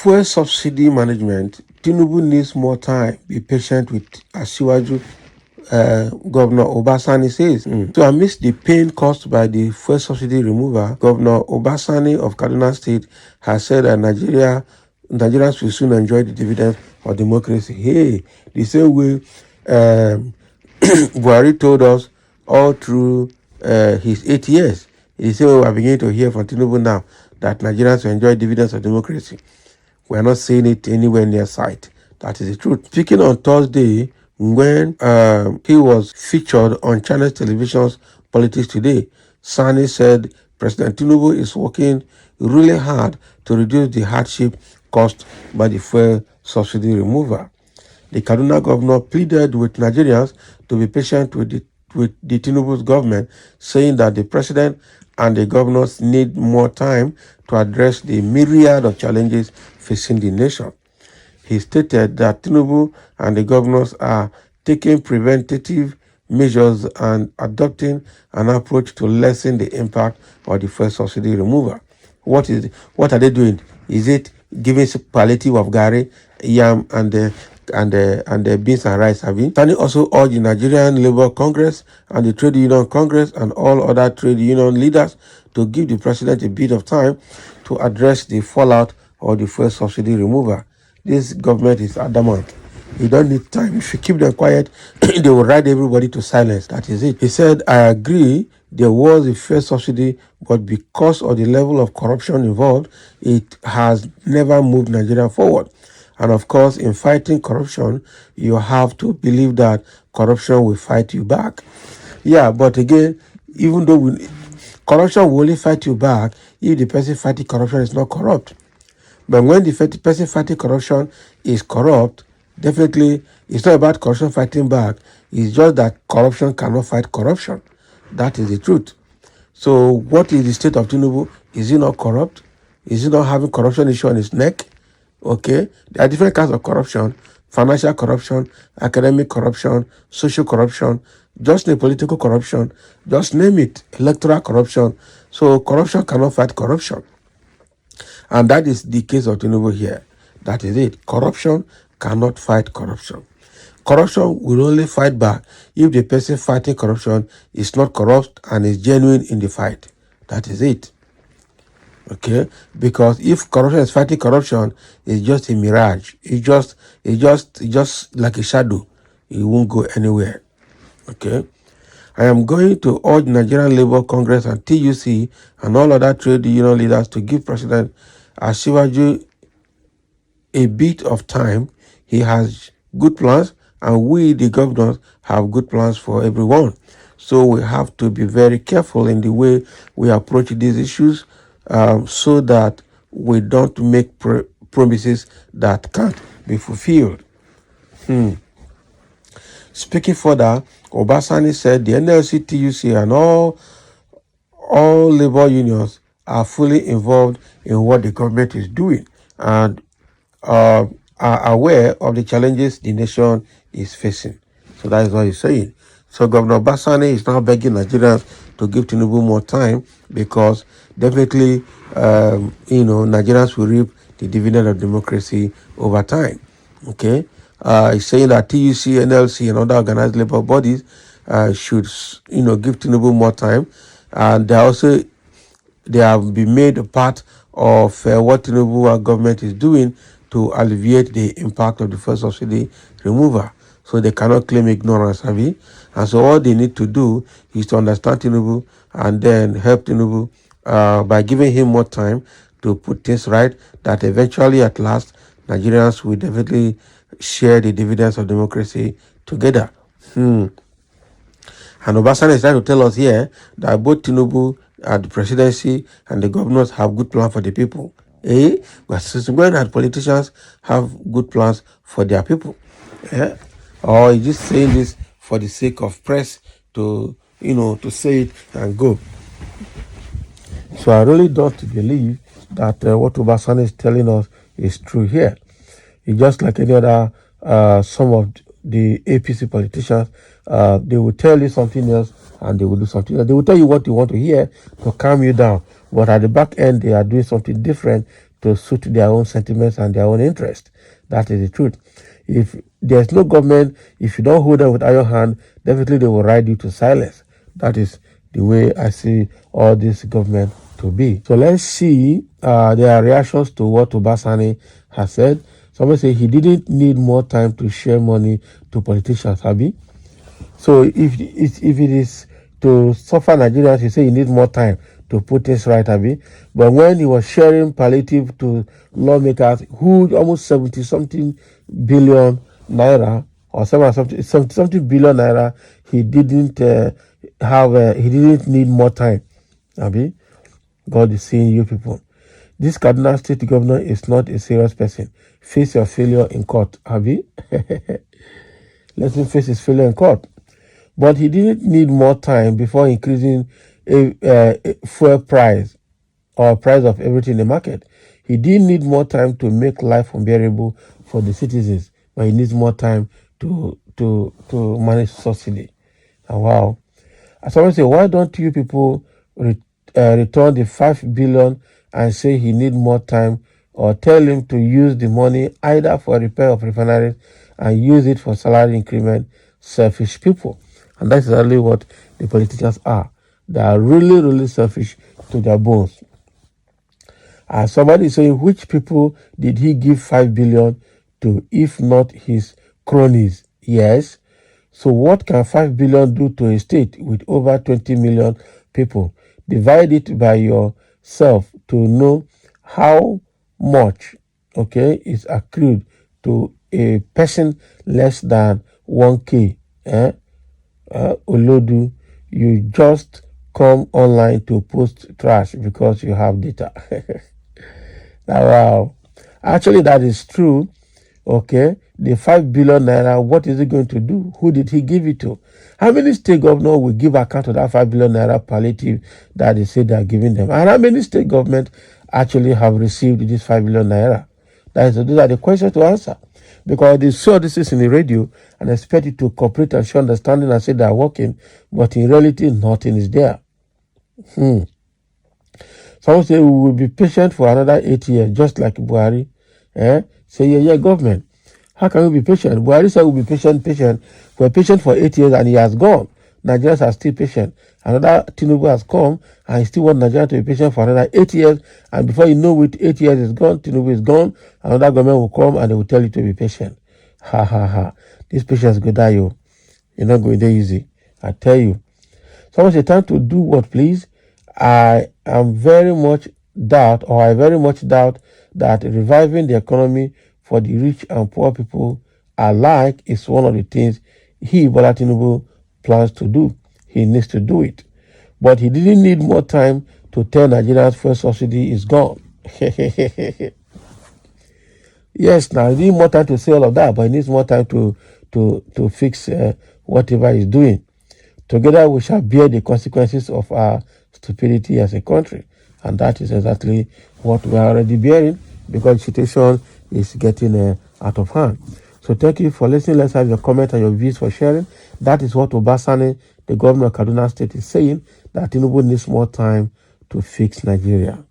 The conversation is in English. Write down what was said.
fuel subsidy management, Tinubu needs more time. Be patient with Asiwaju, Governor Obasani says. So amidst the pain caused by the fuel subsidy removal, Governor Obasani of Kaduna State has said that Nigerians will soon enjoy the dividends of democracy. Hey, the same way Buhari told us all through his 8 years. The same way we are beginning to hear from Tinubu now that Nigerians will enjoy dividends of democracy. We are not seeing it anywhere near sight. That is the truth. Speaking on Thursday, when he was featured on Channel Television's Politics Today, Sani said President Tinubu is working really hard to reduce the hardship caused by the fuel subsidy removal. The Kaduna governor pleaded with Nigerians to be patient with the Tinubu's government, saying that the president and the governors need more time to address the myriad of challenges facing the nation. He stated that Tinubu and the governors are taking preventative measures and adopting an approach to lessen the impact of the fuel subsidy removal. What are they doing? Is it giving palliative of gari, yam, and the beans and rice? Tani also urged the Nigerian Labour Congress and the Trade Union Congress and all other trade union leaders to give the president a bit of time to address the fallout of the fuel subsidy removal. This government is adamant. You don't need time. If you keep them quiet, they will ride everybody to silence. That is it. He said, I agree there was a fuel subsidy, but because of the level of corruption involved, it has never moved Nigeria forward. And of course, in fighting corruption, you have to believe that corruption will fight you back. Yeah, but again, even though corruption will only fight you back if the person fighting corruption is not corrupt. But when the person fighting corruption is corrupt, definitely it's not about corruption fighting back. It's just that corruption cannot fight corruption. That is the truth. So what is the state of Tinubu? Is he not corrupt? Is he not having corruption issue on his neck? Okay. There are different kinds of corruption. Financial corruption, academic corruption, social corruption, just name political corruption, just name it, electoral corruption. So corruption cannot fight corruption. And that is the case of Tinubu here. That is it. Corruption cannot fight corruption. Corruption will only fight back if the person fighting corruption is not corrupt and is genuine in the fight. That is it. Okay? Because if corruption is fighting corruption, it's just a mirage. It's just like a shadow. It won't go anywhere. Okay? I am going to urge Nigerian Labour Congress and TUC and all other trade union leaders to give President Asiwaju a bit of time. He has good plans, and we, the governors, have good plans for everyone. So we have to be very careful in the way we approach these issues so that we don't make promises that can't be fulfilled. Speaking further, Obasani said the NLC, TUC, and all labor unions are fully involved in what the government is doing and are aware of the challenges the nation is facing. So that is what he's saying. So Governor Obasani is now begging Nigerians to give Tinubu more time because definitely, Nigerians will reap the dividend of democracy over time. Okay? He's saying that TUC, NLC, and other organized labor bodies should, give Tinubu more time. And they have been made a part of what Tinubu government is doing to alleviate the impact of the fuel subsidy removal. So they cannot claim ignorance, have you? And so all they need to do is to understand Tinubu and then help Tinubu by giving him more time to put things right, that eventually at last Nigerians will definitely share the dividends of democracy together. And Obasanjo is trying to tell us here that both Tinubu and the presidency and the governors have good plans for the people. But since when had politicians have good plans for their people? Or is just saying this for the sake of press to say it and go? So I really don't believe that what Obasanjo is telling us is true here. It's just like any other, some of the APC politicians, they will tell you something else and they will do something else. They will tell you what you want to hear to calm you down. But at the back end, they are doing something different to suit their own sentiments and their own interest. That is the truth. If there's no government, if you don't hold them with iron hand, definitely they will ride you to silence. That is the way I see all this government to be. So let's see their reactions to what Obasani has said. Somebody say he didn't need more time to share money to politicians, Abi. So if it is to suffer Nigerians, he say he needs more time to put things right, Abi. But when he was sharing palliative to lawmakers who almost 70-something billion naira or 70-something billion naira, he didn't he didn't need more time, Abi. God is seeing you people. This Kaduna State governor is not a serious person. Face your failure in court, Abi. Let him face his failure in court. But he didn't need more time before increasing a fuel price or price of everything in the market. He didn't need more time to make life unbearable for the citizens, but he needs more time to manage subsidy. And wow. Someone say, why don't you people return the 5 billion and say he need more time, or tell him to use the money either for repair of refineries and use it for salary increment? Selfish people. And that's exactly what the politicians are. They are really, really selfish to their bones. Somebody is saying, which people did he give 5 billion to, if not his cronies? Yes. So what can 5 billion do to a state with over 20 million people? Divide it by yourself to know how much, okay, is accrued to a person less than 1K. Olodu, you just come online to post trash because you have data. Now, wow. Actually, that is true. Okay, the 5 billion naira, what is it going to do? Who did he give it to? How many state governors will give account of that 5 billion naira palliative that they say they are giving them? And how many state governments actually have received this 5 billion naira? Those are the questions to answer. Because they saw this is in the radio and expect it to cooperate and show understanding and say they are working, but in reality, nothing is there. Someone say we will be patient for another 8 years, just like Buhari. Say, yeah, government. How can we be patient? Buhari said we'll be patient. We're patient for 8 years and he has gone. Nigerians are still patient. Another Tinubu has come and he still wants Nigeria to be patient for another 8 years. And before you know it, 8 years is gone, Tinubu is gone. Another government will come and they will tell you to be patient. Ha ha ha. This patience go die, yo. You're not going there easy. I tell you. Someone say, time to do what, please? I very much doubt that reviving the economy for the rich and poor people alike is one of the things Bola Tinubu, plans to do. He needs to do it. But he didn't need more time to tell Nigerians fuel subsidy is gone. Yes, now he needs more time to say all of that, but he needs more time to fix whatever he's doing. Together we shall bear the consequences of our stupidity as a country. And that is exactly what we are already bearing, because the situation is getting out of hand. So thank you for listening. Let's have your comment and your views for sharing. That is what Obasani, the governor of Kaduna State, is saying, that Tinubu needs more time to fix Nigeria.